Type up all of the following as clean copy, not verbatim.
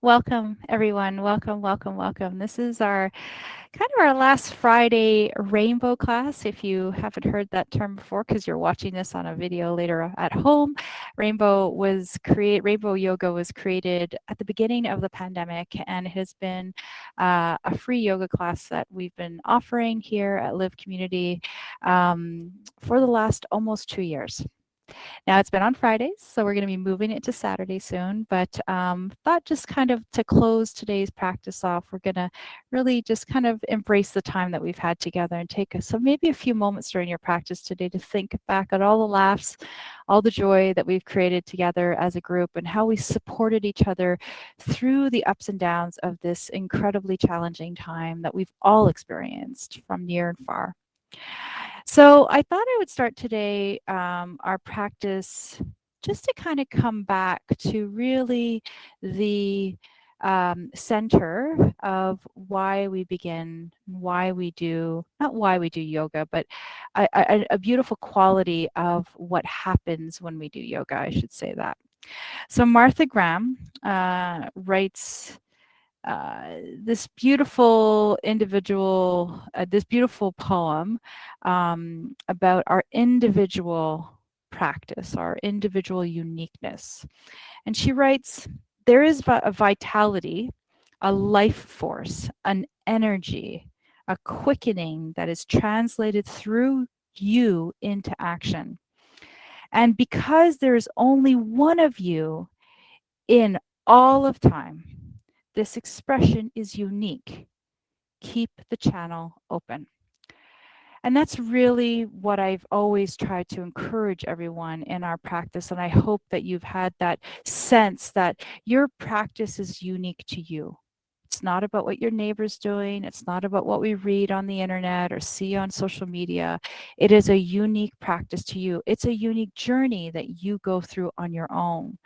Welcome, everyone. Welcome, welcome, welcome. This is our kind of our last Friday rainbow class. If you haven't heard that term before, because you're watching this on a video later at home, Rainbow Yoga was created at the beginning of the pandemic, and it has been a free yoga class that we've been offering here at Live Community for the last almost 2 years. Now it's been on Fridays, so we're going to be moving it to Saturday soon. But thought just kind of to close today's practice off, we're going to really just kind of embrace the time that we've had together and take so maybe a few moments during your practice today to think back at all the laughs, all the joy that we've created together as a group, and how we supported each other through the ups and downs of this incredibly challenging time that we've all experienced from near and far. So I thought I would start today our practice just to kind of come back to really the center of why we begin, why we do, not why we do yoga, but a beautiful quality of what happens when we do yoga, I should say that. So Martha Graham writes this beautiful this beautiful poem about our individual practice, our individual uniqueness. And she writes, there is a vitality, a life force, an energy, a quickening that is translated through you into action. And because there is only one of you in all of time, this expression is unique. Keep the channel open. And that's really what I've always tried to encourage everyone in our practice. And I hope that you've had that sense that your practice is unique to you. It's not about what your neighbor's doing. It's not about what we read on the internet or see on social media. It is a unique practice to you. It's a unique journey that you go through on your own.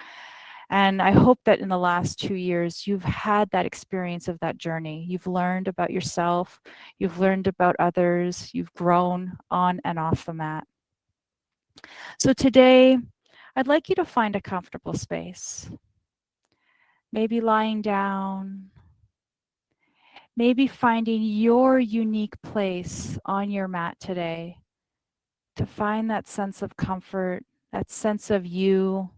And I hope that in the last 2 years, you've had that experience of that journey. You've learned about yourself, you've learned about others, you've grown on and off the mat. So today, I'd like you to find a comfortable space. Maybe lying down, maybe finding your unique place on your mat today to find that sense of comfort, that sense of you,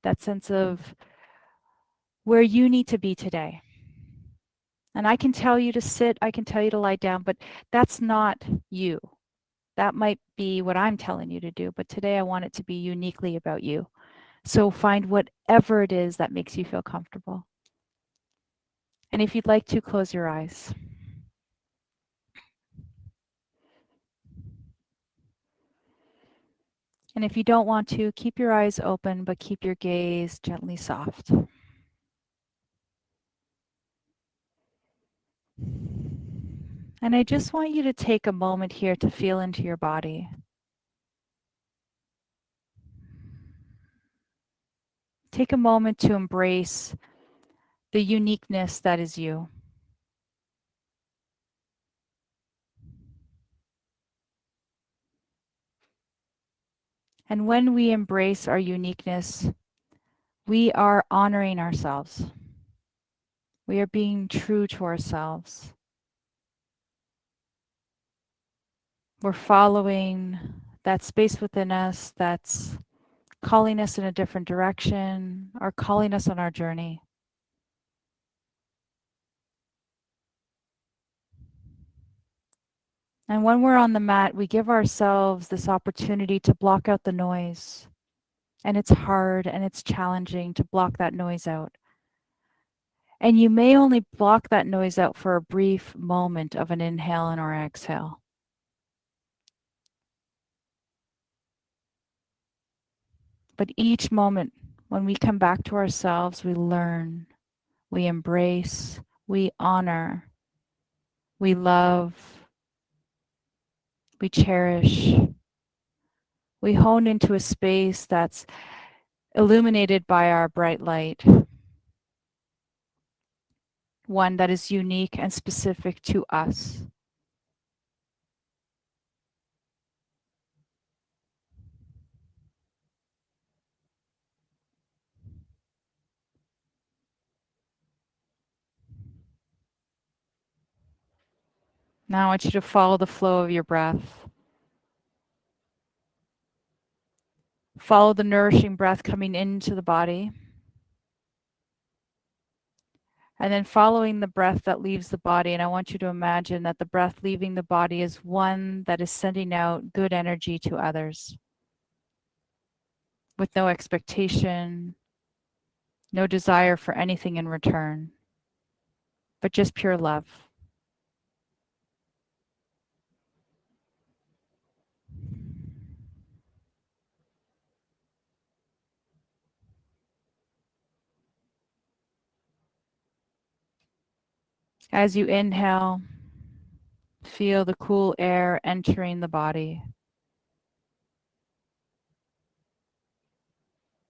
that sense of where you need to be today. And I can tell you to sit, I can tell you to lie down, but that's not you. That might be what I'm telling you to do, but today I want it to be uniquely about you. So find whatever it is that makes you feel comfortable. And if you'd like to, close your eyes. And if you don't want to, keep your eyes open, but keep your gaze gently soft. And I just want you to take a moment here to feel into your body. Take a moment to embrace the uniqueness that is you. And when we embrace our uniqueness, we are honoring ourselves. We are being true to ourselves. We're following that space within us that's calling us in a different direction or calling us on our journey. And when we're on the mat, we give ourselves this opportunity to block out the noise. And it's hard and it's challenging to block that noise out. And you may only block that noise out for a brief moment of an inhale and or exhale. But each moment when we come back to ourselves, we learn, we embrace, we honor, we love, we cherish. We hone into a space that's illuminated by our bright light, one that is unique and specific to us. Now I want you to follow the flow of your breath. Follow the nourishing breath coming into the body. And then following the breath that leaves the body. And I want you to imagine that the breath leaving the body is one that is sending out good energy to others with no expectation, no desire for anything in return, but just pure love. As you inhale, feel the cool air entering the body.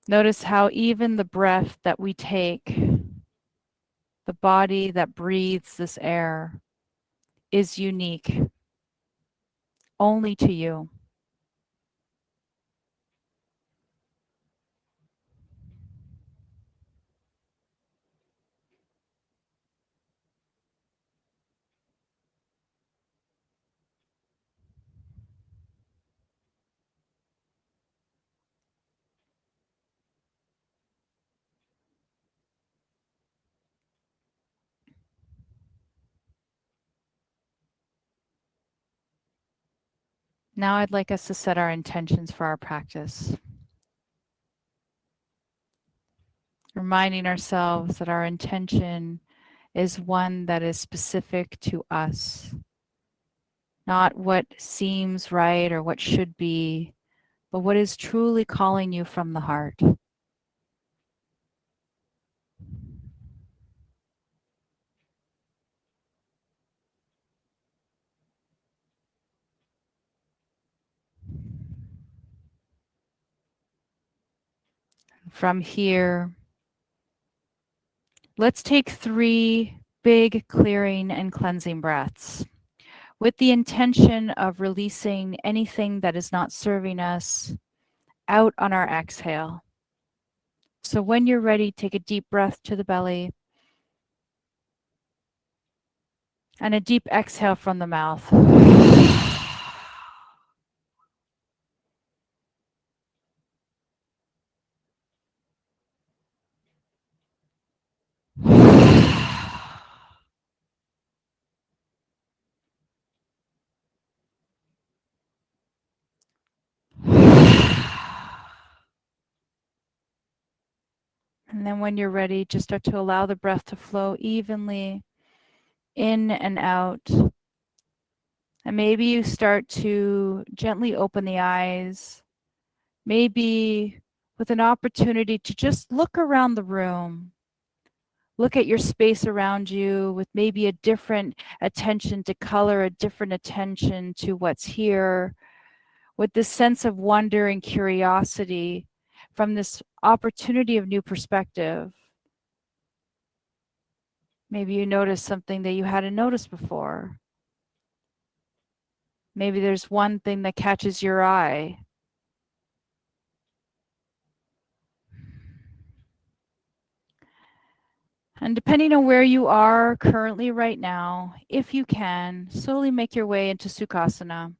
Notice how even the breath that we take, the body that breathes this air, is unique only to you. Now I'd like us to set our intentions for our practice. Reminding ourselves that our intention is one that is specific to us, not what seems right or what should be, but what is truly calling you from the heart. From here, let's take 3 big clearing and cleansing breaths with the intention of releasing anything that is not serving us out on our exhale. So when you're ready, take a deep breath to the belly and a deep exhale from the mouth. And then when you're ready, just start to allow the breath to flow evenly in and out. And maybe you start to gently open the eyes, maybe with an opportunity to just look around the room. Look at your space around you with maybe a different attention to color, a different attention to what's here, with this sense of wonder and curiosity from this opportunity of new perspective. Maybe you notice something that you hadn't noticed before. Maybe there's one thing that catches your eye. And depending on where you are currently right now, if you can, slowly make your way into Sukhasana.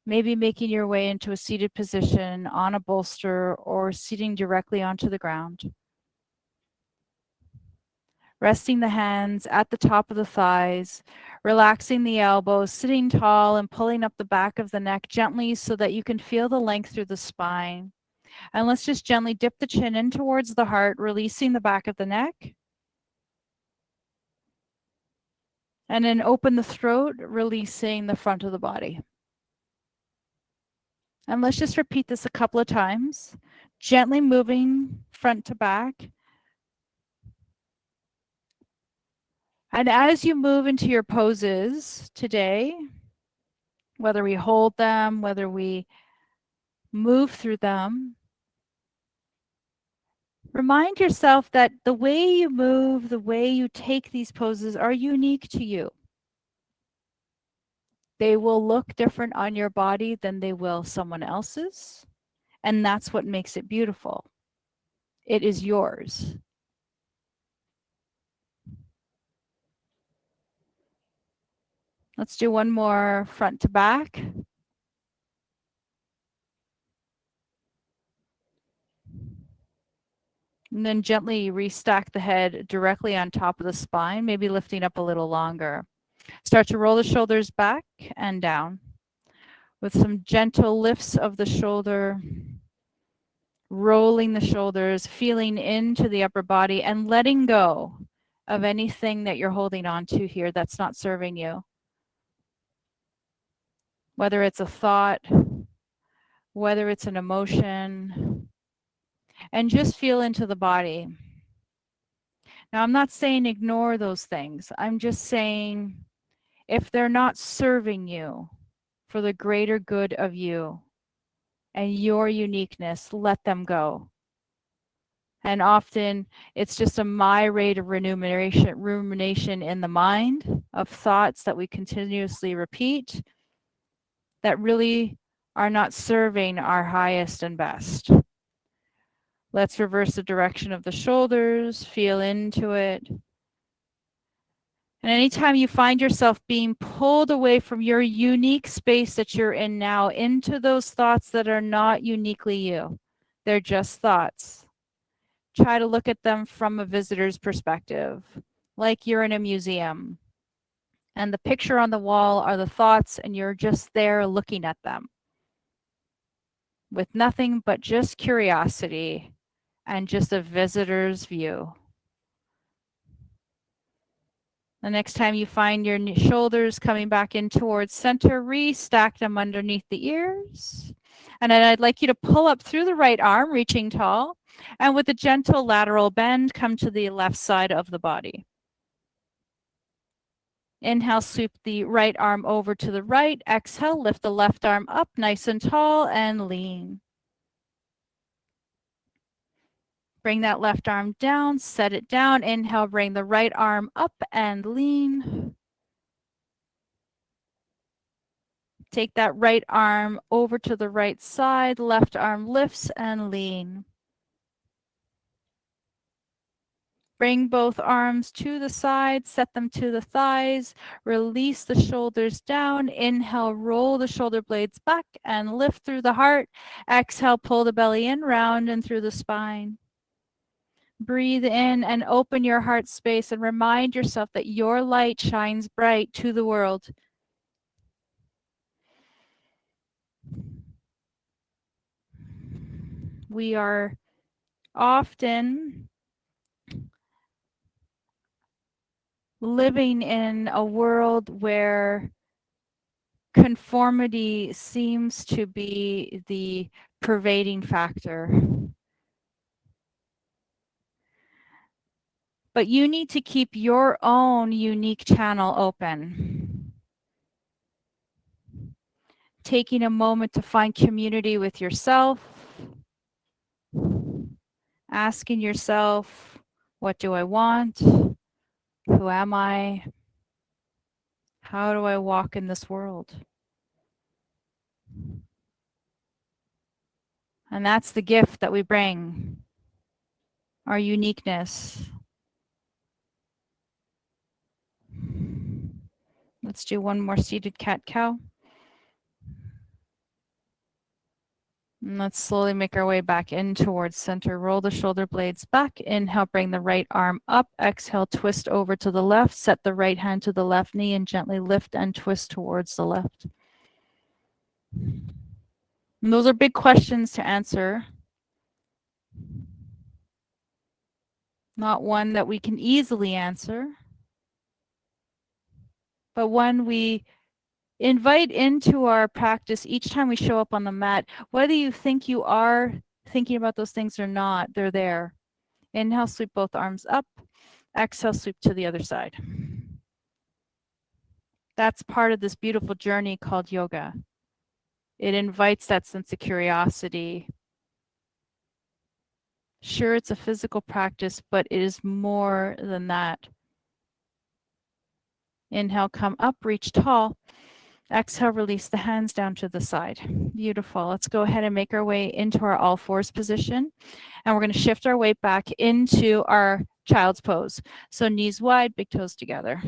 Maybe making your way into a seated position on a bolster or sitting directly onto the ground. Resting the hands at the top of the thighs, relaxing the elbows, sitting tall and pulling up the back of the neck gently so that you can feel the length through the spine. And let's just gently dip the chin in towards the heart, releasing the back of the neck. And then open the throat, releasing the front of the body. And let's just repeat this a couple of times, gently moving front to back. And as you move into your poses today, whether we hold them, whether we move through them, remind yourself that the way you move, the way you take these poses are unique to you. They will look different on your body than they will someone else's. And that's what makes it beautiful. It is yours. Let's do one more front to back. And then gently restack the head directly on top of the spine, maybe lifting up a little longer. Start to roll the shoulders back and down with some gentle lifts of the shoulder, rolling the shoulders, feeling into the upper body and letting go of anything that you're holding on to here that's not serving you. Whether it's a thought, whether it's an emotion, and just feel into the body. Now, I'm not saying ignore those things. I'm just saying if they're not serving you for the greater good of you and your uniqueness, let them go. And often it's just a myriad of rumination in the mind of thoughts that we continuously repeat that really are not serving our highest and best. Let's reverse the direction of the shoulders, feel into it. And anytime you find yourself being pulled away from your unique space that you're in now into those thoughts that are not uniquely you, they're just thoughts. Try to look at them from a visitor's perspective, like you're in a museum. And the picture on the wall are the thoughts, and you're just there looking at them with nothing but just curiosity and just a visitor's view. The next time you find your shoulders coming back in towards center, restack them underneath the ears. And then I'd like you to pull up through the right arm, reaching tall. And with a gentle lateral bend, come to the left side of the body. Inhale, sweep the right arm over to the right. Exhale, lift the left arm up nice and tall and lean. Bring that left arm down, set it down. Inhale, bring the right arm up and lean. Take that right arm over to the right side. Left arm lifts and lean. Bring both arms to the side, set them to the thighs, release the shoulders down. Inhale, roll the shoulder blades back and lift through the heart. Exhale, pull the belly in, round and through the spine. Breathe in and open your heart space and remind yourself that your light shines bright to the world. We are often living in a world where conformity seems to be the pervading factor. But you need to keep your own unique channel open. Taking a moment to find community with yourself. Asking yourself, what do I want? Who am I? How do I walk in this world? And that's the gift that we bring, our uniqueness. Let's do one more seated cat-cow. And let's slowly make our way back in towards center. Roll the shoulder blades back. Inhale, bring the right arm up. Exhale, twist over to the left. Set the right hand to the left knee and gently lift and twist towards the left. And those are big questions to answer. Not one that we can easily answer, but one we invite into our practice each time we show up on the mat. Whether you think you are thinking about those things or not, they're there. Inhale, sweep both arms up. Exhale, sweep to the other side. That's part of this beautiful journey called yoga. It invites that sense of curiosity. Sure, it's a physical practice, but it is more than that. Inhale, come up, reach tall. Exhale, release the hands down to the side. Beautiful. Let's go ahead and make our way into our all fours position. And we're going to shift our weight back into our child's pose. So knees wide, big toes together.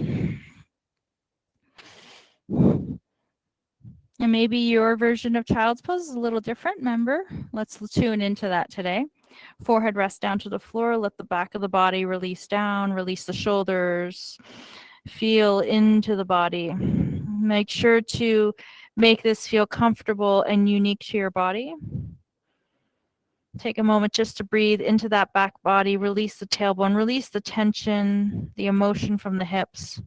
And maybe your version of child's pose is a little different. Remember, let's tune into that today. Forehead rest down to the floor. Let the back of the body release down. Release the shoulders. Feel into the body. Make sure to make this feel comfortable and unique to your body. Take a moment just to breathe into that back body. Release the tailbone. Release the tension, the emotion from the hips.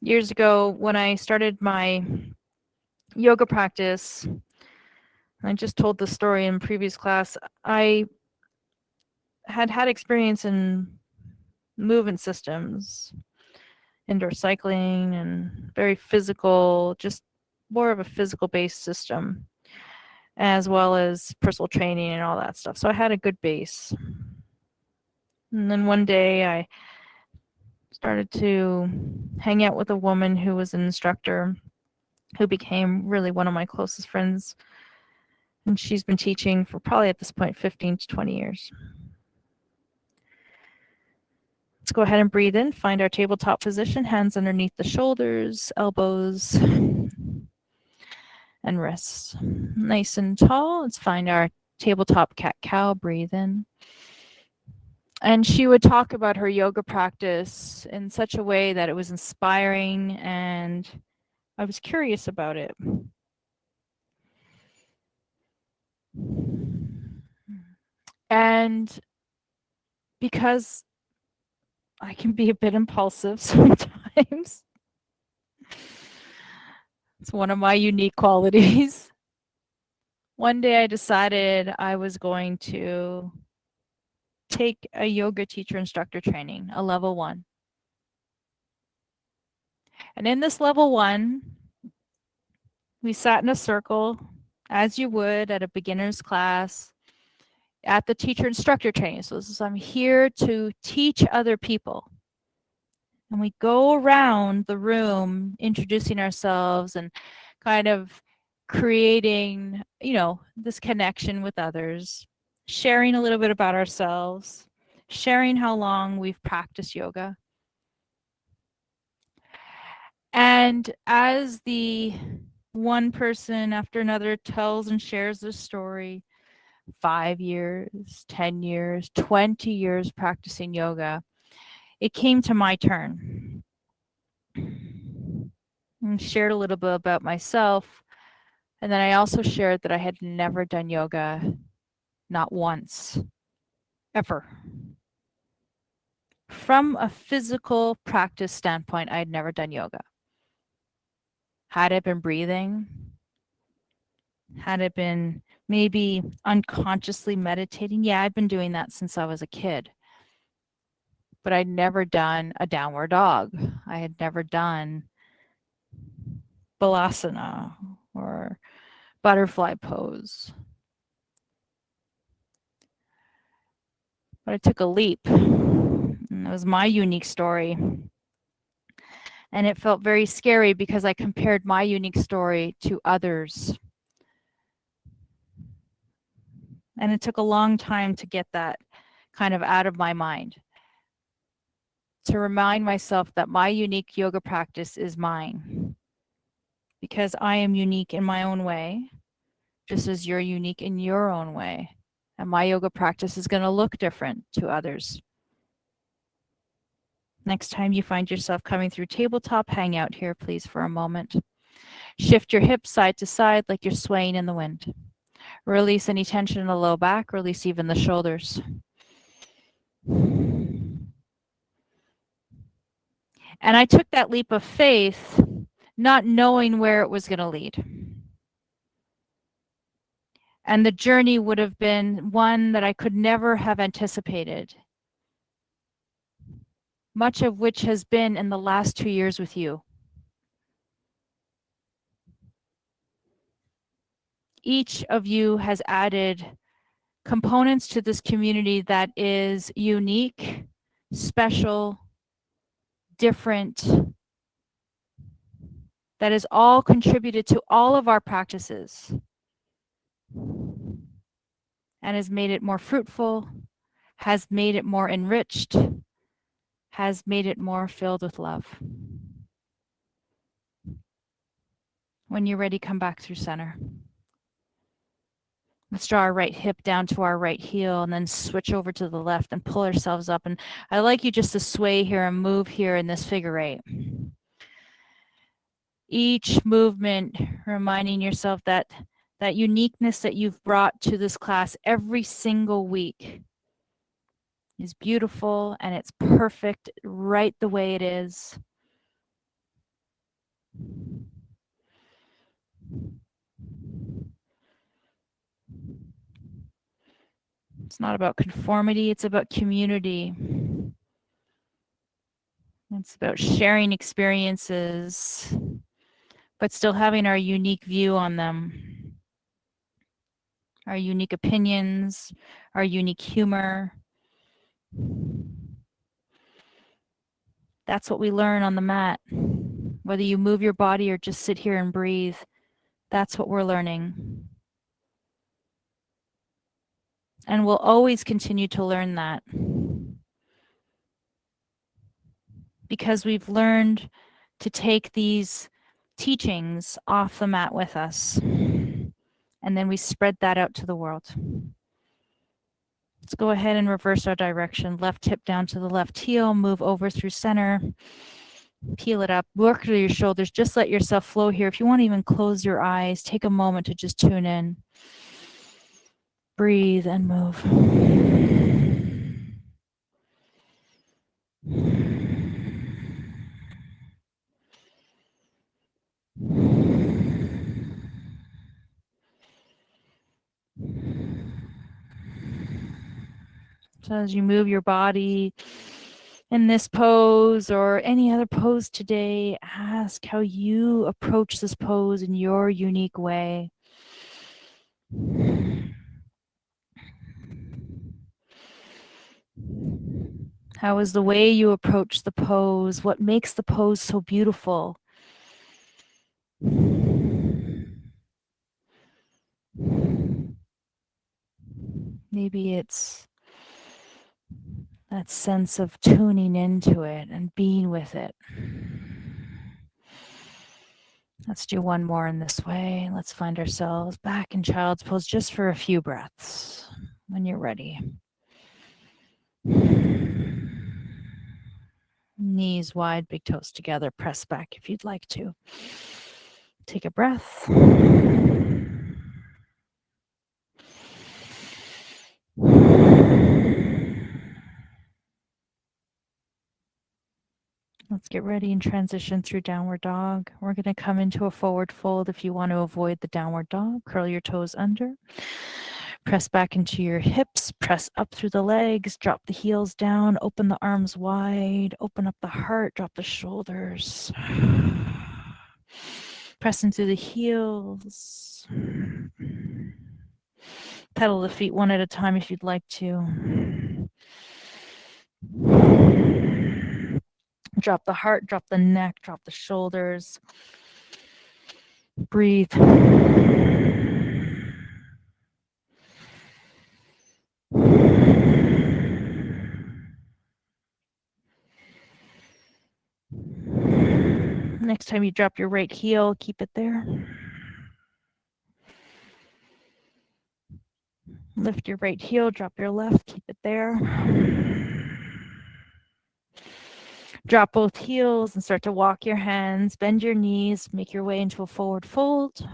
Years ago, when I started my yoga practice, I just told this story in previous class, I had experience in movement systems, indoor cycling, and very physical, just more of a physical based system, as well as personal training and all that stuff. So I had a good base. And then one day I started to hang out with a woman who was an instructor who became really one of my closest friends. And she's been teaching for probably at this point 15 to 20 years. Let's go ahead and breathe in, find our tabletop position, hands underneath the shoulders, elbows, and wrists. Nice and tall. Let's find our tabletop cat cow, breathe in. And she would talk about her yoga practice in such a way that it was inspiring, and I was curious about it. And because I can be a bit impulsive sometimes, it's one of my unique qualities. One day I decided I was going to take a yoga teacher instructor training, a level 1. And in this level 1, we sat in a circle, as you would at a beginner's class, at the teacher instructor training. So this is, I'm here to teach other people. And we go around the room introducing ourselves and kind of creating, this connection with others, sharing a little bit about ourselves, sharing how long we've practiced yoga. And as the one person after another tells and shares their story, 5 years, 10 years, 20 years practicing yoga, it came to my turn. And shared a little bit about myself. And then I also shared that I had never done yoga, not once, ever. From a physical practice standpoint, I had never done yoga. Had I been breathing? Had I been maybe unconsciously meditating? Yeah, I've been doing that since I was a kid. But I'd never done a downward dog. I had never done balasana or butterfly pose. But I took a leap. And it was my unique story. And it felt very scary because I compared my unique story to others. And it took a long time to get that kind of out of my mind. To remind myself that my unique yoga practice is mine. Because I am unique in my own way, just as you're unique in your own way. And my yoga practice is going to look different to others. Next time you find yourself coming through tabletop, hang out here, please, for a moment. Shift your hips side to side like you're swaying in the wind. Release any tension in the low back, release even the shoulders. And I took that leap of faith, not knowing where it was going to lead. And the journey would have been one that I could never have anticipated, much of which has been in the last 2 years with you. Each of you has added components to this community that is unique, special, different, that has all contributed to all of our practices and has made it more fruitful, has made it more enriched, has made it more filled with love. When you're ready, come back through center. Let's draw our right hip down to our right heel and then switch over to the left and pull ourselves up. And I like you just to sway here and move here in this figure eight. Each movement reminding yourself that uniqueness that you've brought to this class every single week is beautiful and it's perfect right the way it is. It's not about conformity, it's about community. It's about sharing experiences, but still having our unique view on them, our unique opinions, our unique humor. That's what we learn on the mat. Whether you move your body or just sit here and breathe, that's what we're learning. And we'll always continue to learn that. Because we've learned to take these teachings off the mat with us. And then we spread that out to the world. Let's go ahead and reverse our direction. Left hip down to the left heel, move over through center, peel it up, work through your shoulders, just let yourself flow here. If you want to even close your eyes, take a moment to just tune in. Breathe and move. So as you move your body in this pose or any other pose today, ask how you approach this pose in your unique way. How is the way you approach the pose? What makes the pose so beautiful? Maybe it's that sense of tuning into it and being with it. Let's do one more in this way. Let's find ourselves back in child's pose just for a few breaths when you're ready. Knees wide, big toes together. Press back if you'd like to. Take a breath. Let's get ready and transition through downward dog. We're going to come into a forward fold. If you want to avoid the downward dog, curl your toes under. Press back into your hips, press up through the legs, drop the heels down, open the arms wide, open up the heart, drop the shoulders. Press into the heels. Pedal the feet one at a time if you'd like to. Drop the heart, drop the neck, drop the shoulders. Breathe. Next time you drop your right heel, keep it there. Lift your right heel, drop your left, keep it there. Drop both heels and start to walk your hands, bend your knees, make your way into a forward fold.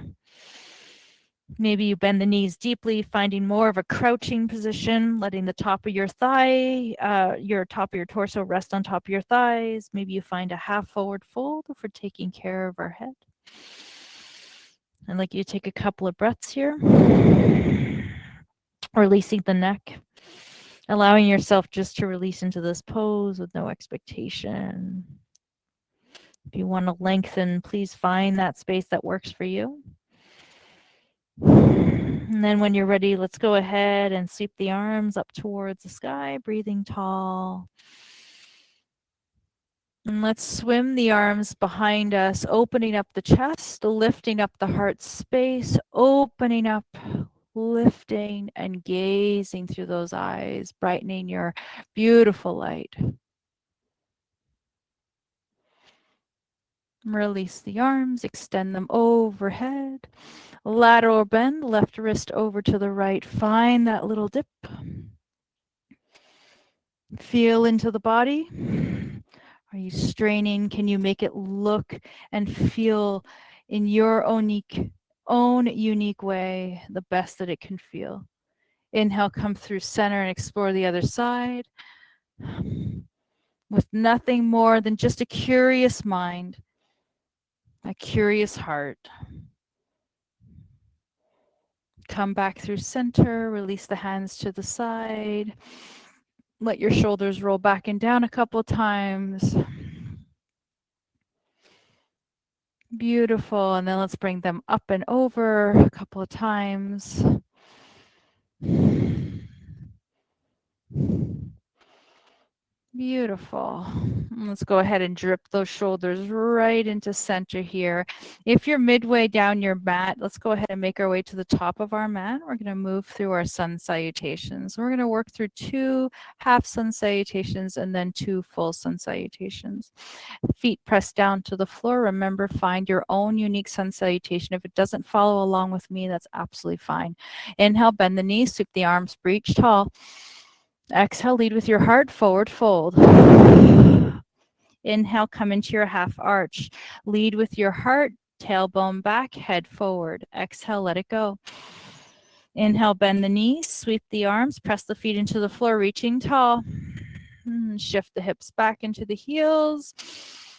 Maybe you bend the knees deeply, finding more of a crouching position, letting the top of your thigh, your top of your torso rest on top of your thighs. Maybe you find a half forward fold if we're taking care of our head. I'd like you to take a couple of breaths here. Releasing the neck, allowing yourself just to release into this pose with no expectation. If you want to lengthen, please find that space that works for you. And then when you're ready, let's go ahead and sweep the arms up towards the sky, breathing tall. And let's swim the arms behind us, opening up the chest, lifting up the heart space, opening up, lifting and gazing through those eyes, brightening your beautiful light. Release the arms, extend them overhead. Lateral bend, left wrist over to the right. Find that little dip. Feel into the body. Are you straining? Can you make it look and feel in your own unique way the best that it can feel? Inhale, come through center and explore the other side with nothing more than just a curious mind, a curious heart. Come back through center, release the hands to the side. Let your shoulders roll back and down a couple times. Beautiful. And then let's bring them up and over a couple of times. Beautiful. Let's go ahead and drip those shoulders right into center here. If you're midway down your mat, let's go ahead and make our way to the top of our mat. We're going to move through our sun salutations. We're going to work through 2 half sun salutations and then 2 full sun salutations. Feet pressed down to the floor. Remember, find your own unique sun salutation. If it doesn't follow along with me, that's absolutely fine. Inhale, bend the knees, sweep the arms, reach tall. Exhale, lead with your heart, forward fold. Inhale, come into your half arch. Lead with your heart, tailbone back, head forward. Exhale, let it go. Inhale, bend the knees, sweep the arms, press the feet into the floor, reaching tall. Shift the hips back into the heels.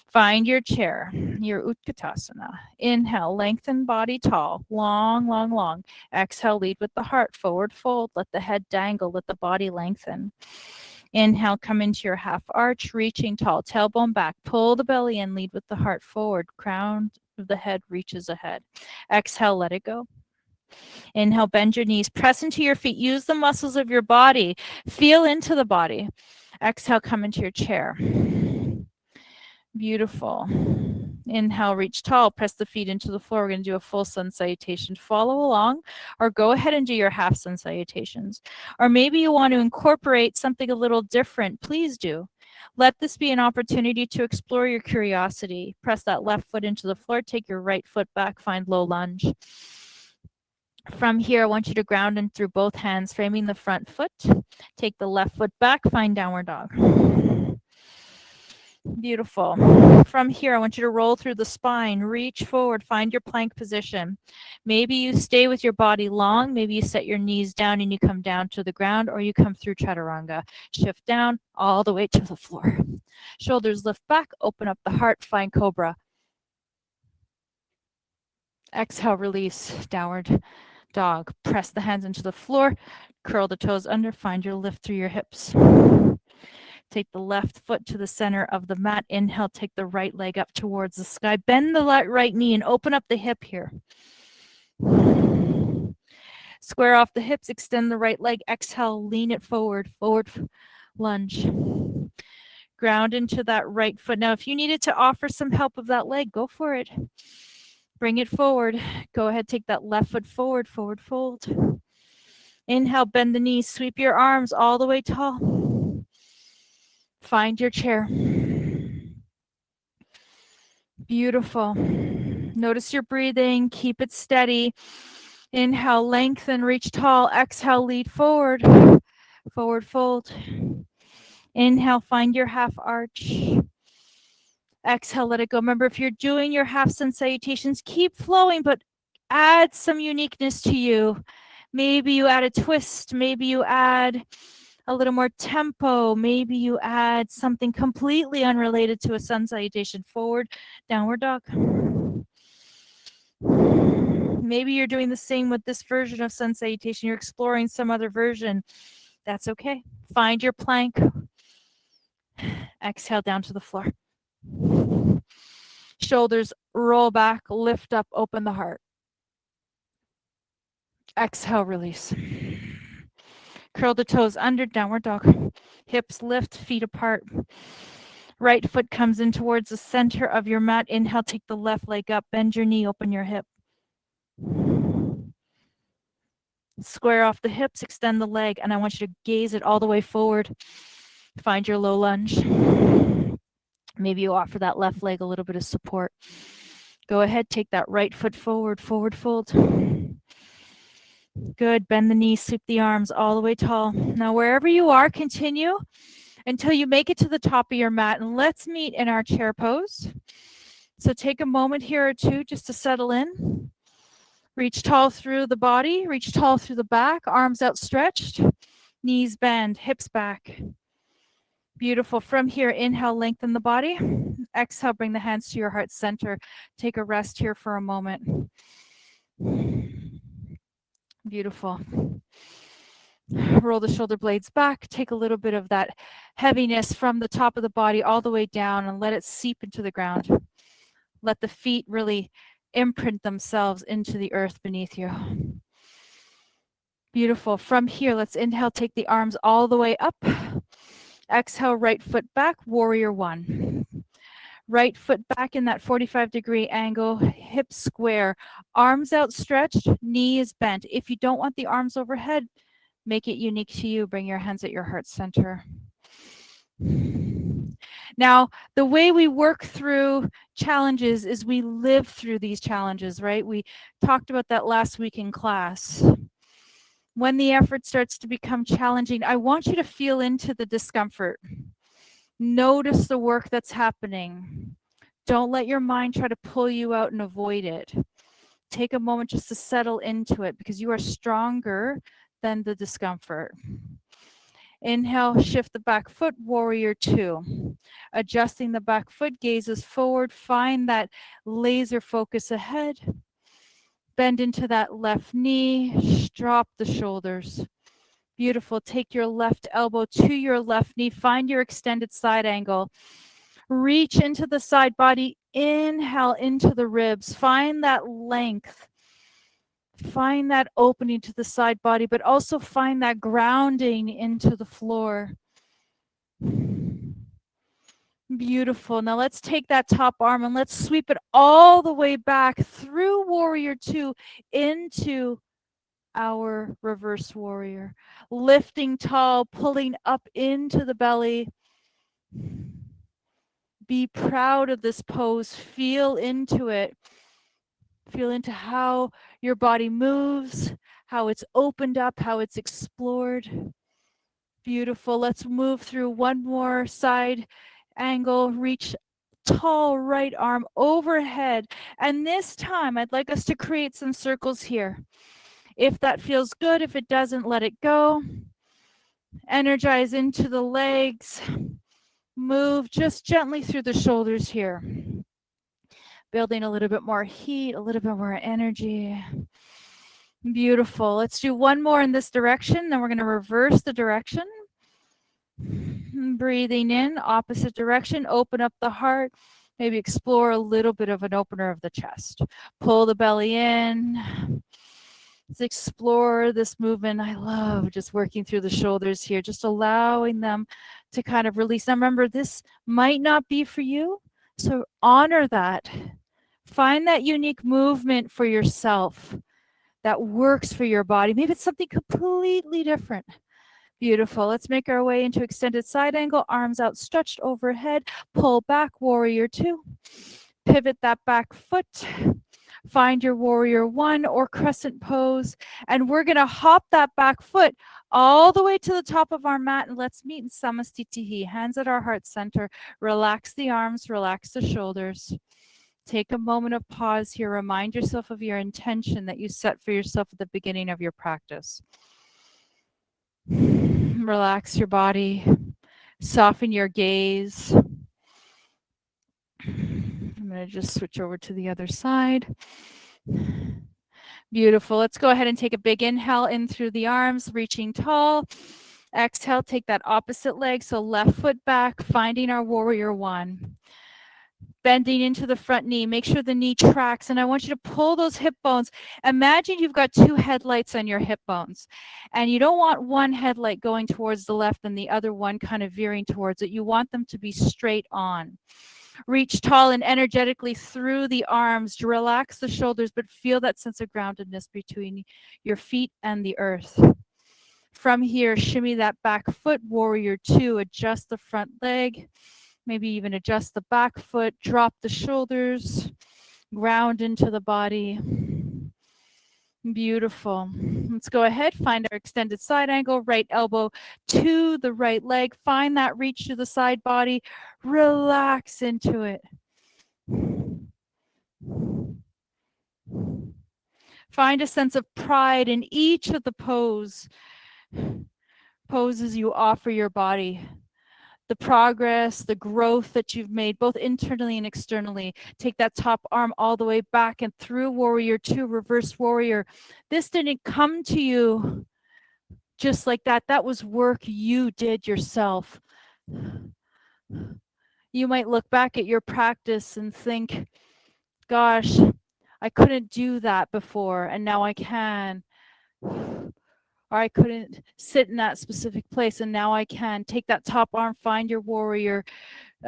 Find your chair, your Utkatasana. Inhale, lengthen body tall, long, long, long. Exhale, lead with the heart, forward fold. Let the head dangle, let the body lengthen. Inhale, come into your half arch, reaching tall, tailbone back. Pull the belly in, lead with the heart forward. Crown of the head reaches ahead. Exhale, let it go. Inhale, bend your knees, press into your feet. Use the muscles of your body. Feel into the body. Exhale, come into your chair. Beautiful. Inhale, reach tall, press the feet into the floor. We're going to do a full sun salutation. Follow along or go ahead and do your half sun salutations. Or maybe you want to incorporate something a little different. Please do. Let this be an opportunity to explore your curiosity. Press that left foot into the floor. Take your right foot back. Find low lunge. From here, I want you to ground in through both hands, framing the front foot. Take the left foot back. Find downward dog. Beautiful. From here, I want you to roll through the spine, reach forward, find your plank position. Maybe you stay with your body long. Maybe you set your knees down and you come down to the ground, or you come through chaturanga. Shift down all the way to the floor. Shoulders lift back, open up the heart, find cobra. Exhale, release, downward dog. Press the hands into the floor, curl the toes under, find your lift through your hips. Take the left foot to the center of the mat. Inhale, take the right leg up towards the sky. Bend the right knee and open up the hip here. Square off the hips, extend the right leg. Exhale, lean it forward, forward lunge. Ground into that right foot. Now, if you needed to offer some help of that leg, go for it. Bring it forward. Go ahead, take that left foot forward, forward fold. Inhale, bend the knees, sweep your arms all the way tall. Find your chair. Beautiful. Notice your breathing. Keep it steady. Inhale, lengthen, reach tall. Exhale, lead forward. Forward fold. Inhale, find your half arch. Exhale, let it go. Remember, if you're doing your half sun salutations, keep flowing, but add some uniqueness to you. Maybe you add a twist. Maybe you add a little more tempo. Maybe you add something completely unrelated to a sun salutation. Forward, downward dog. Maybe you're doing the same with this version of sun salutation. You're exploring some other version. That's okay. Find your plank. Exhale down to the floor. Shoulders roll back, lift up, open the heart. Exhale, release. Curl the toes under, downward dog. Hips lift, feet apart. Right foot comes in towards the center of your mat. Inhale, take the left leg up, bend your knee, open your hip. Square off the hips, extend the leg, and I want you to gaze it all the way forward. Find your low lunge. Maybe you offer that left leg a little bit of support. Go ahead, take that right foot forward, forward fold. Good, bend the knees, sweep the arms all the way tall. Now wherever you are, continue until you make it to the top of your mat, and let's meet in our chair pose. So take a moment here or two just to settle in. Reach tall through the body, reach tall through the back, arms outstretched, knees bend, hips back. Beautiful. From here, inhale, lengthen the body. Exhale, bring the hands to your heart center. Take a rest here for a moment. Beautiful. Roll the shoulder blades back. Take a little bit of that heaviness from the top of the body all the way down and let it seep into the ground. Let the feet really imprint themselves into the earth beneath you. Beautiful. From here, let's inhale, take the arms all the way up. Exhale, right foot back, warrior one. Right foot back in that 45-degree angle, hips square, arms outstretched, knees bent. If you don't want the arms overhead, make it unique to you. Bring your hands at your heart center. Now, the way we work through challenges is we live through these challenges, right? We talked about that last week in class. When the effort starts to become challenging, I want you to feel into the discomfort. Notice the work that's happening. Don't let your mind try to pull you out and avoid it. Take a moment just to settle into it because you are stronger than the discomfort. Inhale, shift the back foot, warrior two. Adjusting the back foot, gazes forward, find that laser focus ahead. Bend into that left knee, drop the shoulders. Beautiful. Take your left elbow to your left knee, find your extended side angle. Reach into the side body, inhale into the ribs, find that length. Find that opening to the side body, but also find that grounding into the floor. Beautiful. Now let's take that top arm and let's sweep it all the way back through warrior two into our reverse warrior. Lifting tall, pulling up into the belly. Be proud of this pose. Feel into it. Feel into how your body moves, how it's opened up, how it's explored. Beautiful. Let's move through one more side angle. Reach tall right arm overhead. And this time, I'd like us to create some circles here. If that feels good, if it doesn't, let it go. Energize into the legs. Move just gently through the shoulders here. Building a little bit more heat, a little bit more energy. Beautiful. Let's do one more in this direction. Then we're going to reverse the direction. Breathing in, opposite direction. Open up the heart. Maybe explore a little bit of an opener of the chest. Pull the belly in. Let's explore this movement. I love just working through the shoulders here, just allowing them to kind of release. Now remember, this might not be for you, so honor that. Find that unique movement for yourself that works for your body. Maybe it's something completely different. Beautiful. Let's make our way into extended side angle, arms outstretched overhead. Pull back, warrior two. Pivot that back foot. Find your warrior one or crescent pose. And we're going to hop that back foot all the way to the top of our mat. And let's meet in Samastitihi. Hands at our heart center. Relax the arms, relax the shoulders. Take a moment of pause here. Remind yourself of your intention that you set for yourself at the beginning of your practice. Relax your body. Soften your gaze. I'm going to just switch over to the other side. Beautiful. Let's go ahead and take a big inhale in through the arms, reaching tall. Exhale, take that opposite leg. So left foot back, finding our warrior one. bending into the front knee. Make sure the knee tracks, and I want you to pull those hip bones. Imagine you've got two headlights on your hip bones, and you don't want one headlight going towards the left and the other one kind of veering towards it. You want them to be straight on. Reach tall and energetically through the arms to relax the shoulders, but feel that sense of groundedness between your feet and the earth. From here, shimmy that back foot, warrior two, adjust the front leg, maybe even adjust the back foot, drop the shoulders, ground into the body. Beautiful. Let's go ahead, find our extended side angle, right elbow to the right leg, find that reach to the side body, relax into it. Find a sense of pride in each of the poses you offer your body. The progress, the growth that you've made, both internally and externally. Take that top arm all the way back and through warrior two, reverse warrior. This didn't come to you just like that. That was work you did yourself. You might look back at your practice and think, gosh, I couldn't do that before, and now I can. Or I couldn't sit in that specific place, and now I can. Take that top arm, find your warrior,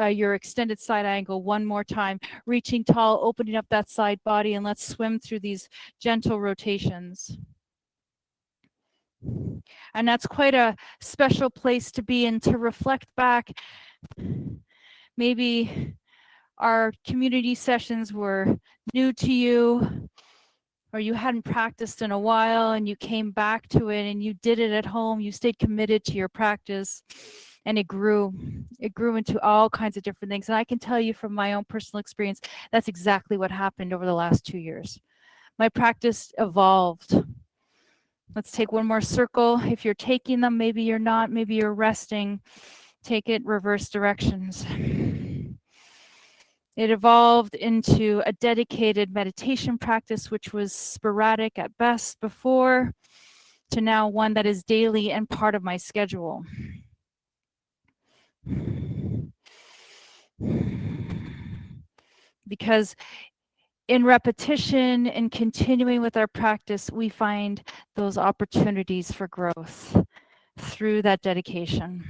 your extended side angle one more time. Reaching tall, opening up that side body, and let's swim through these gentle rotations. And that's quite a special place to be in, to reflect back. Maybe our community sessions were new to you, or you hadn't practiced in a while and you came back to it and you did it at home. You stayed committed to your practice, and it grew. It grew into all kinds of different things. And I can tell you from my own personal experience, that's exactly what happened over the last 2 years. My practice evolved. Let's take one more circle. If you're taking them, maybe you're not, maybe you're resting. Take it reverse directions. It evolved into a dedicated meditation practice, which was sporadic at best before, to now one that is daily and part of my schedule. Because in repetition and continuing with our practice, we find those opportunities for growth through that dedication.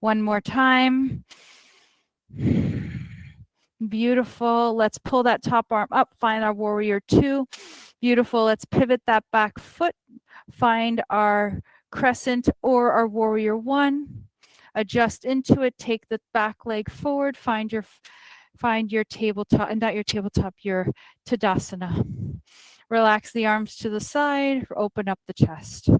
One more time. Beautiful. Let's pull that top arm up, find our warrior two. Beautiful. Let's pivot that back foot, find our crescent or our warrior one. Adjust into it, take the back leg forward, find your tabletop, and not your tabletop, your Tadasana. Relax the arms to the side, open up the chest.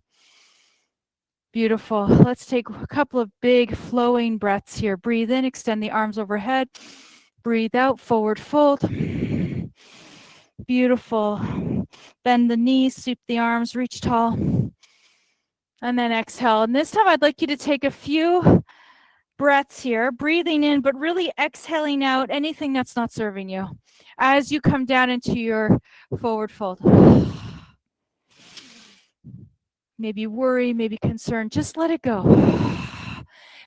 Beautiful. Let's take a couple of big flowing breaths here. Breathe in, extend the arms overhead. Breathe out, forward fold. Beautiful. Bend the knees, sweep the arms, reach tall. And then exhale. And this time I'd like you to take a few breaths here, breathing in, but really exhaling out anything that's not serving you as you come down into your forward fold. Maybe worry, maybe concern, just let it go.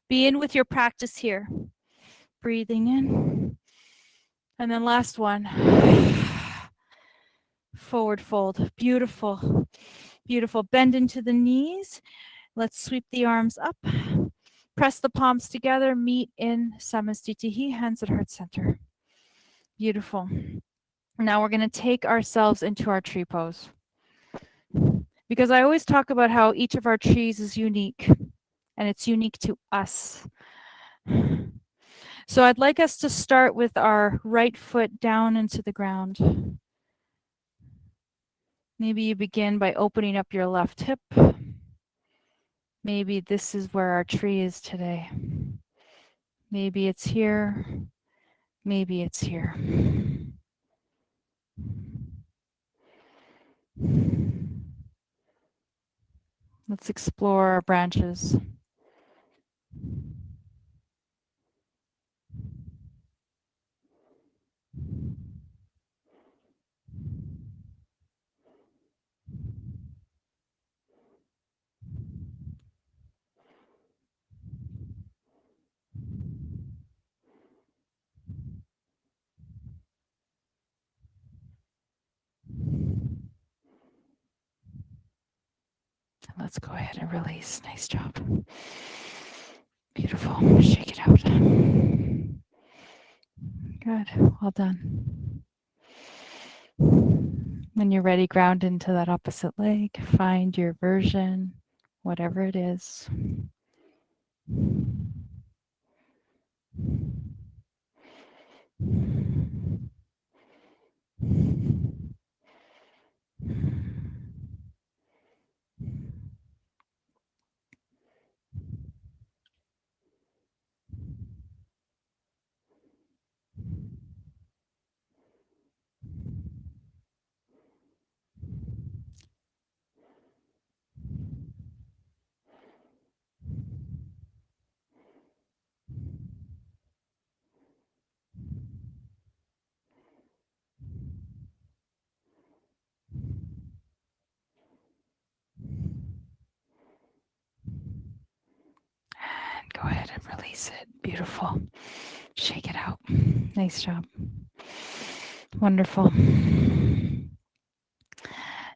Be in with your practice here. Breathing in. And then last one. Forward fold. Beautiful. Beautiful. Bend into the knees. Let's sweep the arms up. Press the palms together. Meet in Samastitihi, hands at heart center. Beautiful. Now we're going to take ourselves into our tree pose. Because I always talk about how each of our trees is unique, and it's unique to us. So I'd like us to start with our right foot down into the ground. Maybe you begin by opening up your left hip. Maybe this is where our tree is today. Maybe it's here. Maybe it's here. Let's explore our branches. Let's go ahead and release. Nice job. Beautiful. Shake it out. Good. Well done. When you're ready, ground into that opposite leg. Find your version, whatever it is. And go ahead and release it. Beautiful. Shake it out. Nice job. Wonderful.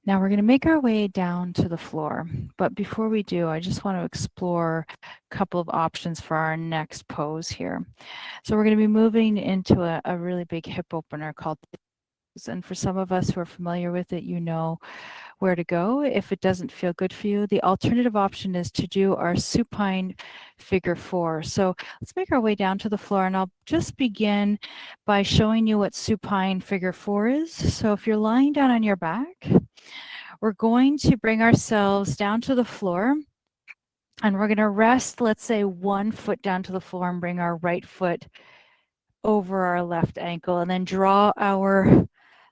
Now we're going to make our way down to the floor. But before we do, I just want to explore a couple of options for our next pose here. So we're going to be moving into a really big hip opener called pose. And for some of us who are familiar with it, you know where to go if it doesn't feel good for you. The alternative option is to do our supine figure 4. So let's make our way down to the floor, and I'll just begin by showing you what supine figure 4 is. So if you're lying down on your back, we're going to bring ourselves down to the floor, and we're going to rest, let's say, one foot down to the floor and bring our right foot over our left ankle, and then draw our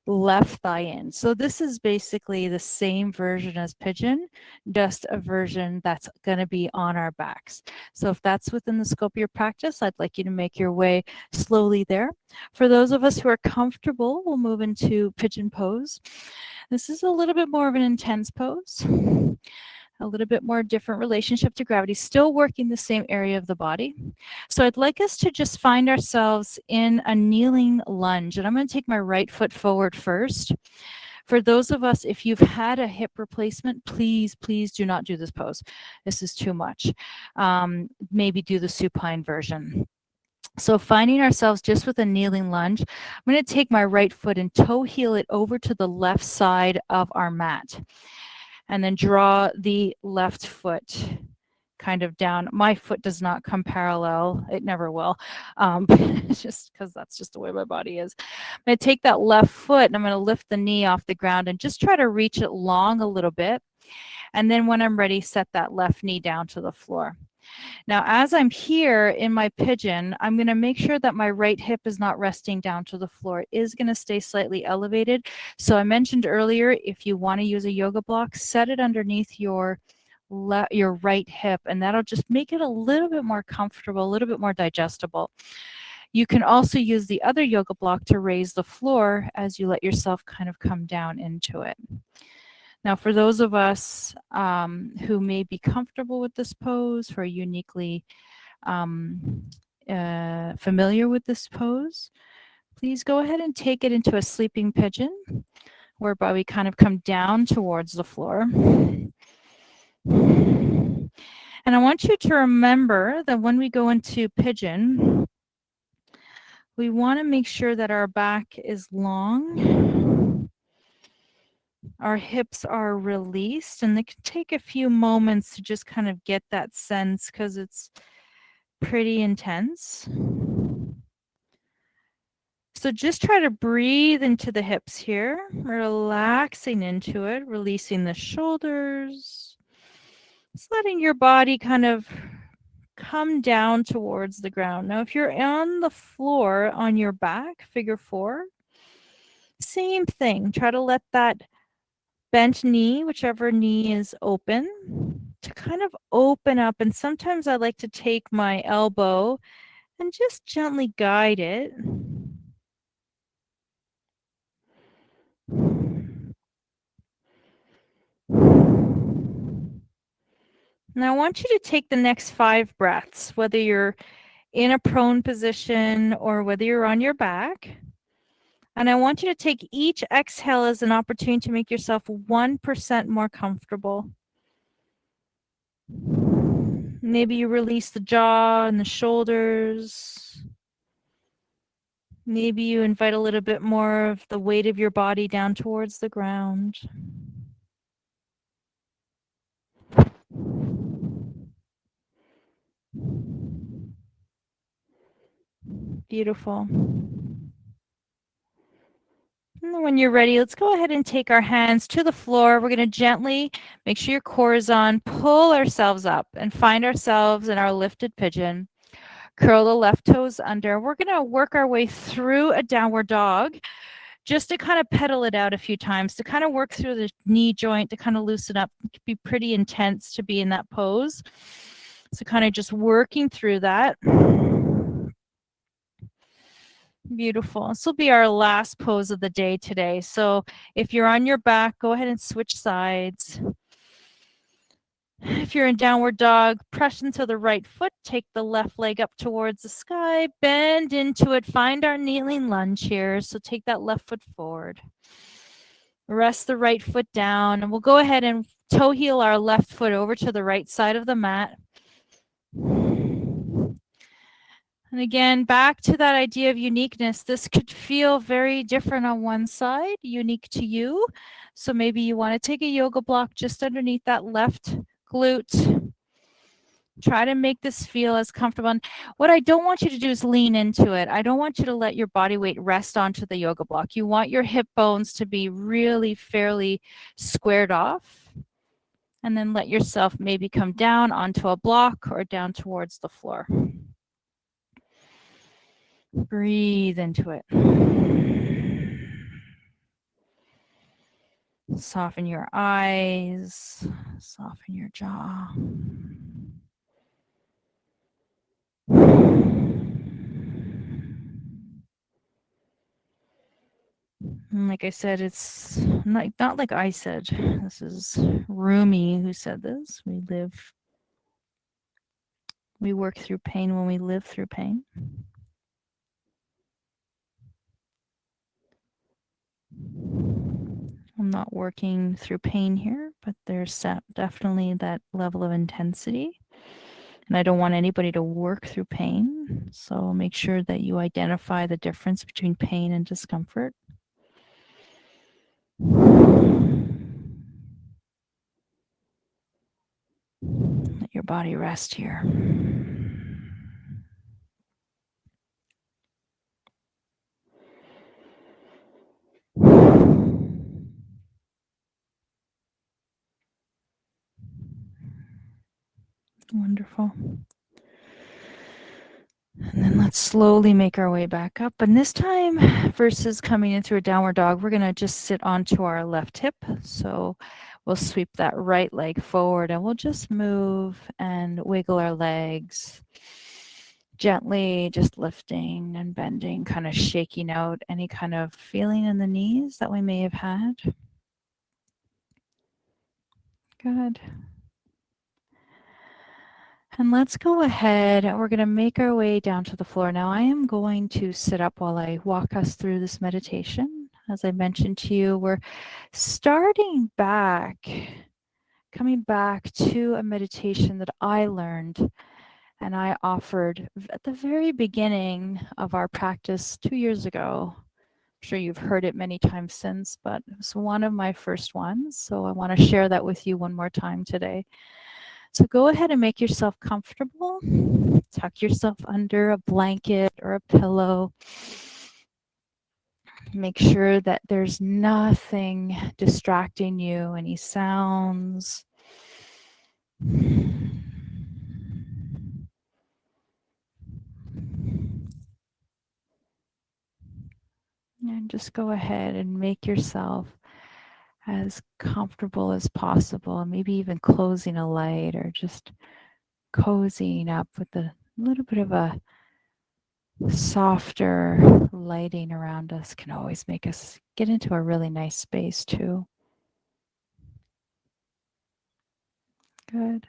left thigh in. So this is basically the same version as pigeon, just a version that's going to be on our backs. So if that's within the scope of your practice, I'd like you to make your way slowly there. For those of us who are comfortable, we'll move into pigeon pose. This is a little bit more of an intense pose, a little bit more different relationship to gravity, still working the same area of the body. So I'd like us to just find ourselves in a kneeling lunge. And I'm going to take my right foot forward first. For those of us, if you've had a hip replacement, please, please do not do this pose. This is too much. Maybe do the supine version. So finding ourselves just with a kneeling lunge, I'm going to take my right foot and toe heel it over to the left side of our mat. And then draw the left foot kind of down. My foot does not come parallel. It never will. Just because that's just the way my body is. I'm going to take that left foot and I'm going to lift the knee off the ground and just try to reach it long a little bit. And then when I'm ready, set that left knee down to the floor. Now, as I'm here in my pigeon, I'm going to make sure that my right hip is not resting down to the floor. It is going to stay slightly elevated. So I mentioned earlier, if you want to use a yoga block, set it underneath your right hip, and that'll just make it a little bit more comfortable, a little bit more digestible. You can also use the other yoga block to raise the floor as you let yourself kind of come down into it. Now, for those of us who may be comfortable with this pose, who are uniquely familiar with this pose, please go ahead and take it into a sleeping pigeon, whereby we kind of come down towards the floor. And I want you to remember that when we go into pigeon, we want to make sure that our back is long. Our hips are released, and it can take a few moments to just kind of get that sense because it's pretty intense. So just try to breathe into the hips here, relaxing into it, releasing the shoulders. Just letting your body kind of come down towards the ground. Now, if you're on the floor on your back, figure 4, same thing. Try to let that bent knee, whichever knee is open, to kind of open up. And sometimes I like to take my elbow and just gently guide it. Now I want you to take the next 5 breaths, whether you're in a prone position or whether you're on your back. And I want you to take each exhale as an opportunity to make yourself 1% more comfortable. Maybe you release the jaw and the shoulders. Maybe you invite a little bit more of the weight of your body down towards the ground. Beautiful. And when you're ready, let's go ahead and take our hands to the floor. We're going to gently make sure your core is on, pull ourselves up and find ourselves in our lifted pigeon. Curl the left toes under. We're going to work our way through a downward dog just to kind of pedal it out a few times, to kind of work through the knee joint, to kind of loosen up. It can be pretty intense to be in that pose. So kind of just working through that. Beautiful. This will be our last pose of the day today. So if you're on your back, go ahead and switch sides. If you're in downward dog, press into the right foot, take the left leg up towards the sky, bend into it, find our kneeling lunge here. So take that left foot forward. Rest the right foot down, and we'll go ahead and toe heel our left foot over to the right side of the mat. And again, back to that idea of uniqueness. This could feel very different on one side, unique to you. So maybe you want to take a yoga block just underneath that left glute. Try to make this feel as comfortable. And what I don't want you to do is lean into it. I don't want you to let your body weight rest onto the yoga block. You want your hip bones to be really fairly squared off. And then let yourself maybe come down onto a block or down towards the floor. Breathe into it. Soften your eyes, soften your jaw. And like I said, it's not like I said. This is Rumi who said this. We work through pain when we live through pain. I'm not working through pain here, but there's definitely that level of intensity. And I don't want anybody to work through pain. So make sure that you identify the difference between pain and discomfort. Let your body rest here. Wonderful. And then let's slowly make our way back up. And this time, versus coming in through a downward dog, we're going to just sit onto our left hip. So we'll sweep that right leg forward and we'll just move and wiggle our legs. Gently just lifting and bending, kind of shaking out any kind of feeling in the knees that we may have had. Good. And let's go ahead. We're going to make our way down to the floor. Now, I am going to sit up while I walk us through this meditation. As I mentioned to you, we're starting back, coming back to a meditation that I learned and I offered at the very beginning of our practice 2 years ago. I'm sure you've heard it many times since, but it was one of my first ones. So I want to share that with you one more time today. So go ahead and make yourself comfortable. Tuck yourself under a blanket or a pillow. Make sure that there's nothing distracting you, any sounds. And just go ahead and make yourself as comfortable as possible, maybe even closing a light or just cozying up with a little bit of a softer lighting around us can always make us get into a really nice space too. Good.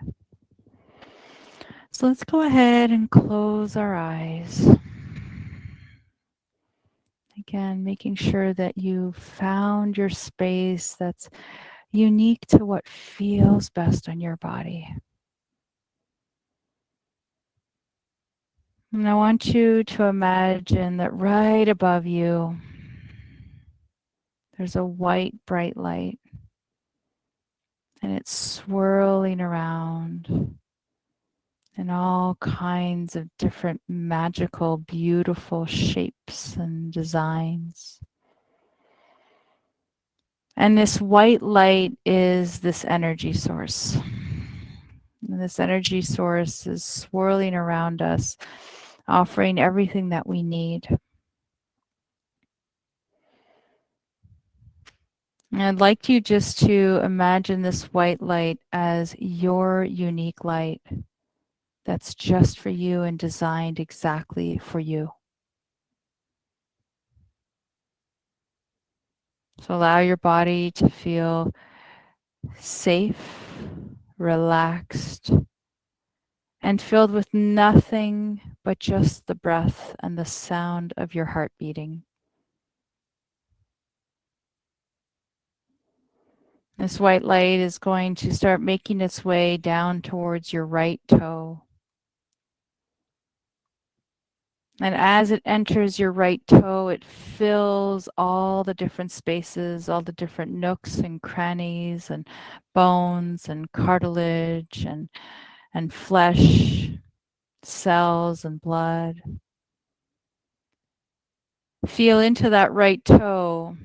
So let's go ahead and close our eyes. Again, making sure that you found your space that's unique to what feels best on your body. And I want you to imagine that right above you, there's a white, bright light, and it's swirling around in all kinds of different magical, beautiful shapes and designs. And this white light is this energy source. And this energy source is swirling around us, offering everything that we need. And I'd like you just to imagine this white light as your unique light that's just for you and designed exactly for you. So allow your body to feel safe, relaxed, and filled with nothing but just the breath and the sound of your heart beating. This white light is going to start making its way down towards your right toe. And as it enters your right toe, it fills all the different spaces, all the different nooks and crannies and bones and cartilage and flesh, cells and blood. Feel into that right toe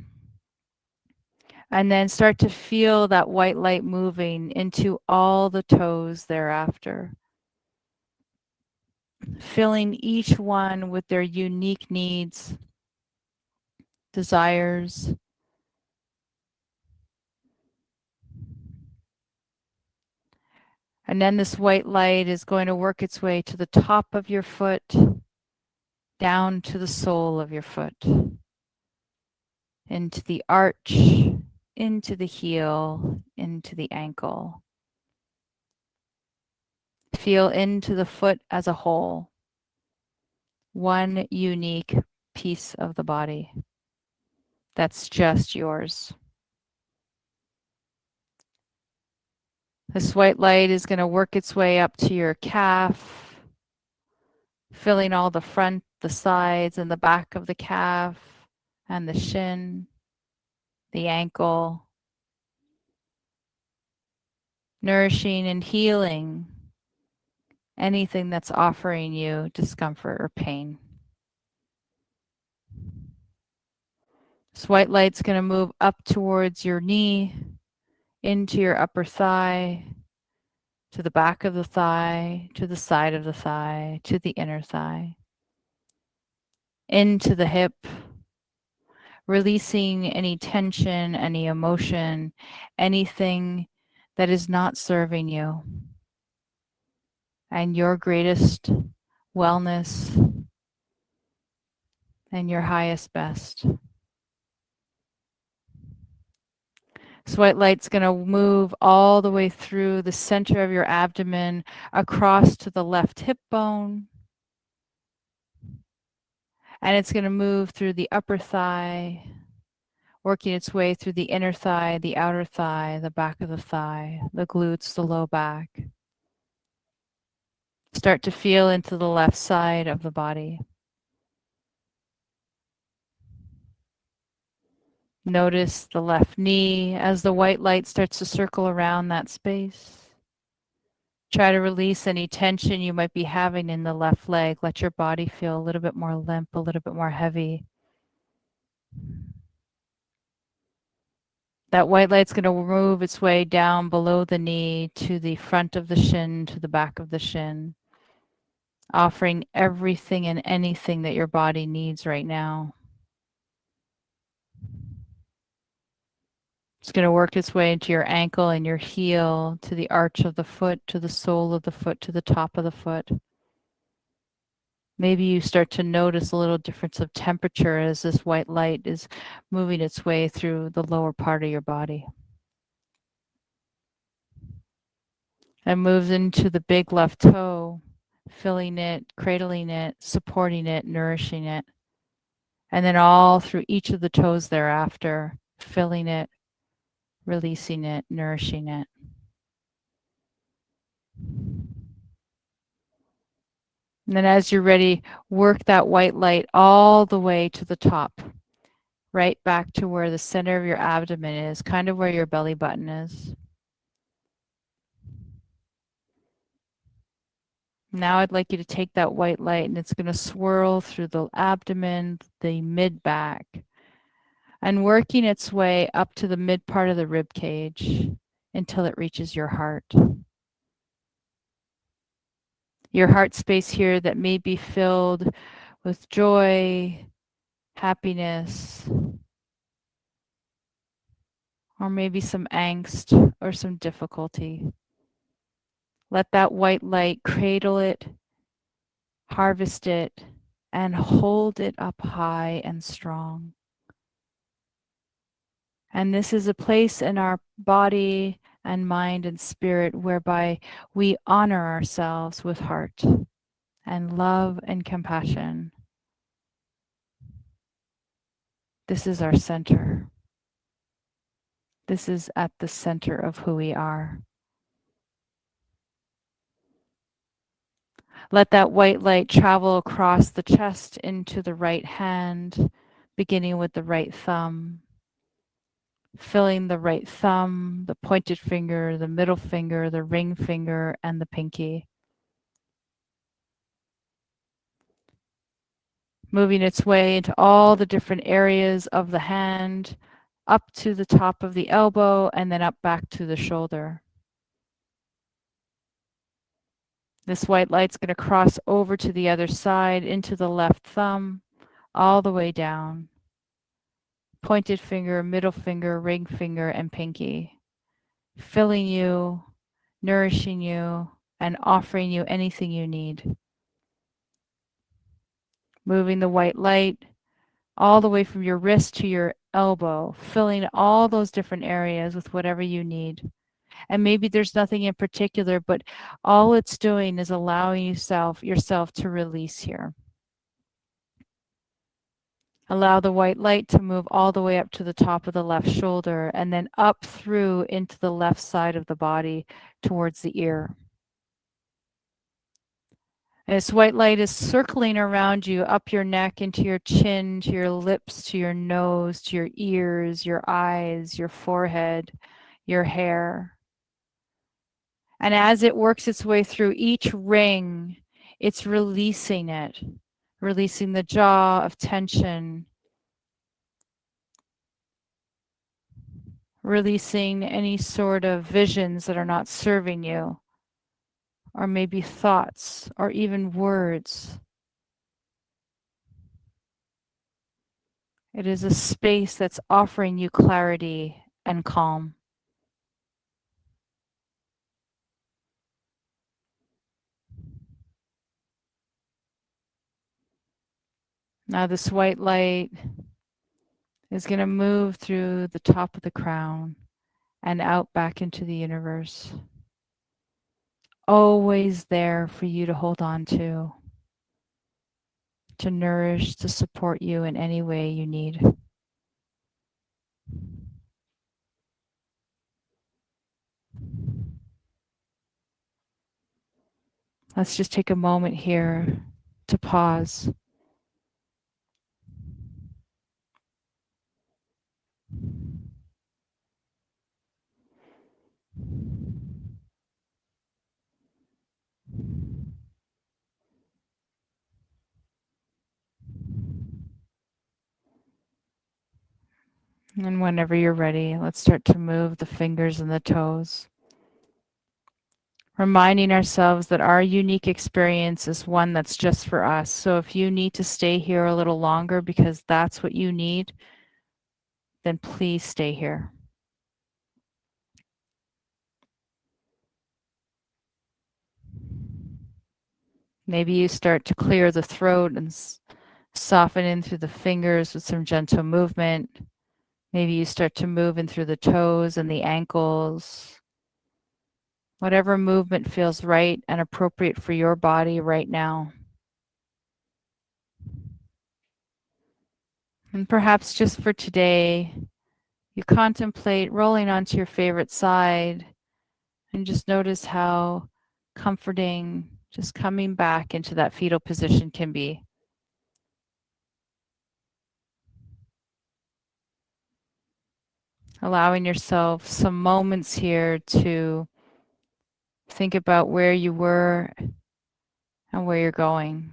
and then start to feel that white light moving into all the toes thereafter, filling each one with their unique needs, desires. And then this white light is going to work its way to the top of your foot, down to the sole of your foot, into the arch, into the heel, into the ankle. Feel into the foot as a whole, one unique piece of the body that's just yours. This white light is going to work its way up to your calf, filling all the front, the sides, and the back of the calf, and the shin, the ankle, nourishing and healing anything that's offering you discomfort or pain. This white light's going to move up towards your knee, into your upper thigh, to the back of the thigh, to the side of the thigh, to the inner thigh, into the hip, releasing any tension, any emotion, anything that is not serving you and your greatest wellness and your highest best. This white light's going to move all the way through the center of your abdomen, across to the left hip bone, and it's going to move through the upper thigh, working its way through the inner thigh, the outer thigh, the back of the thigh, the glutes, the low back. Start to feel into the left side of the body. Notice the left knee as the white light starts to circle around that space. Try to release any tension you might be having in the left leg. Let your body feel a little bit more limp, a little bit more heavy. That white light's going to move its way down below the knee to the front of the shin, to the back of the shin, offering everything and anything that your body needs right now. It's going to work its way into your ankle and your heel, to the arch of the foot, to the sole of the foot, to the top of the foot. Maybe you start to notice a little difference of temperature as this white light is moving its way through the lower part of your body. And moves into the big left toe, filling it, cradling it, supporting it, nourishing it. And then all through each of the toes thereafter, filling it, releasing it, nourishing it. And then as you're ready, work that white light all the way to the top, right back to where the center of your abdomen is, kind of where your belly button is. Now I'd like you to take that white light and it's going to swirl through the abdomen, the mid back, and working its way up to the mid part of the rib cage until it reaches your heart. Your heart space here that may be filled with joy, happiness, or maybe some angst or some difficulty. Let that white light cradle it, harvest it, and hold it up high and strong. And this is a place in our body and mind and spirit whereby we honor ourselves with heart and love and compassion. This is our center. This is at the center of who we are. Let that white light travel across the chest into the right hand, beginning with the right thumb, filling the right thumb, the pointed finger, the middle finger, the ring finger, and the pinky. Moving its way into all the different areas of the hand, up to the top of the elbow, and then up back to the shoulder. This white light's going to cross over to the other side into the left thumb, all the way down. Pointed finger, middle finger, ring finger, and pinky. Filling you, nourishing you, and offering you anything you need. Moving the white light all the way from your wrist to your elbow, filling all those different areas with whatever you need. And maybe there's nothing in particular, but all it's doing is allowing yourself to release here. Allow the white light to move all the way up to the top of the left shoulder and then up through into the left side of the body towards the ear. And this white light is circling around you, up your neck, into your chin, to your lips, to your nose, to your ears, your eyes, your forehead, your hair. And as it works its way through each ring, it's releasing it, releasing the jaw of tension, releasing any sort of visions that are not serving you, or maybe thoughts, or even words. It is a space that's offering you clarity and calm. Now this white light is going to move through the top of the crown and out back into the universe. Always there for you to hold on to nourish, to support you in any way you need. Let's just take a moment here to pause. And whenever you're ready, let's start to move the fingers and the toes. Reminding ourselves that our unique experience is one that's just for us. So if you need to stay here a little longer because that's what you need, then please stay here. Maybe you start to clear the throat and soften in through the fingers with some gentle movement. Maybe you start to move in through the toes and the ankles. Whatever movement feels right and appropriate for your body right now. And perhaps just for today, you contemplate rolling onto your favorite side and just notice how comforting, Just coming back into that fetal position can be. Allowing yourself some moments here to think about where you were and where you're going.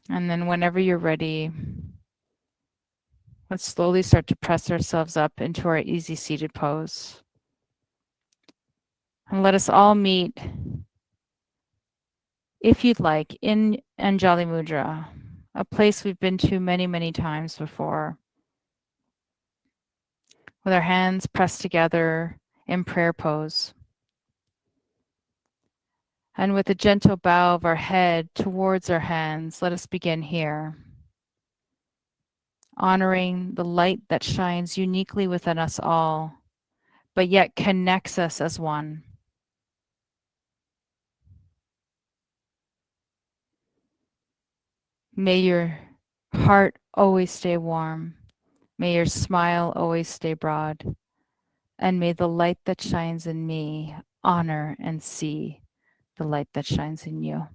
And then whenever you're ready, let's slowly start to press ourselves up into our easy seated pose. And let us all meet, if you'd like, in Anjali Mudra, a place we've been to many, many times before, with our hands pressed together in prayer pose. And with a gentle bow of our head towards our hands, let us begin here, honoring the light that shines uniquely within us all, but yet connects us as one. May your heart always stay warm. May your smile always stay broad. And may the light that shines in me honor and see the light that shines in you.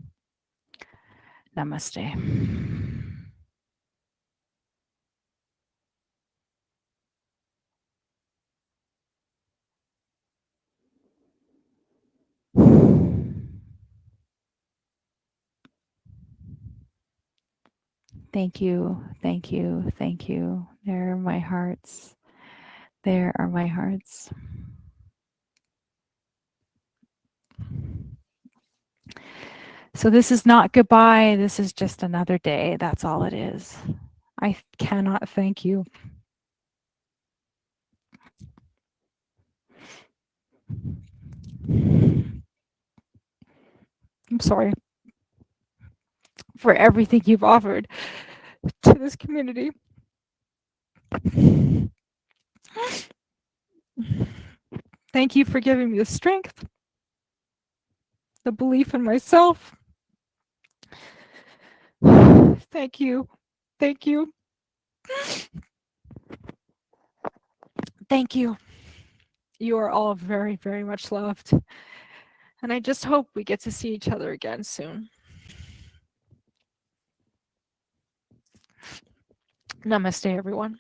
Namaste. Thank you, thank you, thank you. There are my hearts. There are my hearts. So this is not goodbye. This is just another day. That's all it is. I cannot thank you. I'm sorry for everything you've offered to this community. Thank you for giving me the strength, the belief in myself. Thank you. Thank you. Thank you. You are all very, very much loved. And I just hope we get to see each other again soon. Namaste, everyone.